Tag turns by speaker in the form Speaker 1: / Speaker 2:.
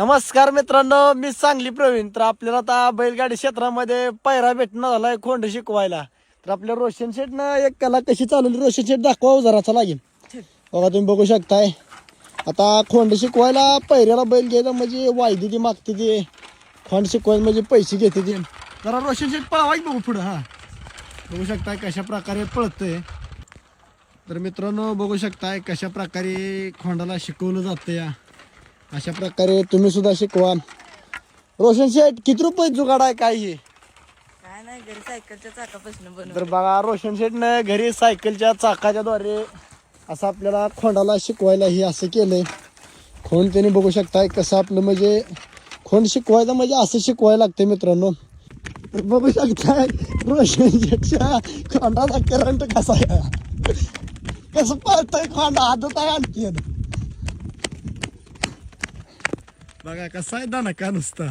Speaker 1: नमस्कार मित्रांनो, मी सांगली प्रवीण. तर आपल्याला आता बैलगाडी क्षेत्रामध्ये पैरा भेटणं झालाय खोंड शिकवायला. तर आपल्या रोशन शेटनं एक कला कशी चालवली रोशन शेट दाखवा जराचा लागेल. बघा तुम्ही बघू शकताय. आता खोंड शिकवायला पैऱ्याला बैल घ्यायला म्हणजे वायदी ती मागते ती, खोंड शिकवायला म्हणजे पैसे घेते ती. जरा रोशन शेट पळवाय बघू पुढं. हा बघू शकताय कशा प्रकारे पळतंय. तर मित्रांनो बघू शकताय कशा प्रकारे खोंडाला शिकवलं जातं. या अशा प्रकारे तुम्ही सुद्धा शिकवा. रोशन शेट किती रुपये जुगाड आहे काय हे?
Speaker 2: काय नाही, घरी सायकलच्या चाकापासून बनवलं.
Speaker 1: तर बघा रोशन शेटनं घरी सायकलच्या चाकाच्या द्वारे असं आपल्याला खोंडाला शिकवायला हे असं केलंय. खोंड त्याने बघू शकताय कसं आपलं म्हणजे खोंड शिकवायचं म्हणजे असं शिकवायला लागते मित्रांनो. तर बघू शकताय रोशन शेटच्या खोंडाचा करंट कसा आहे, कसं पळतंय खोंड आदत आहे आणखी. बघा कसा आहे दाना का नुसता.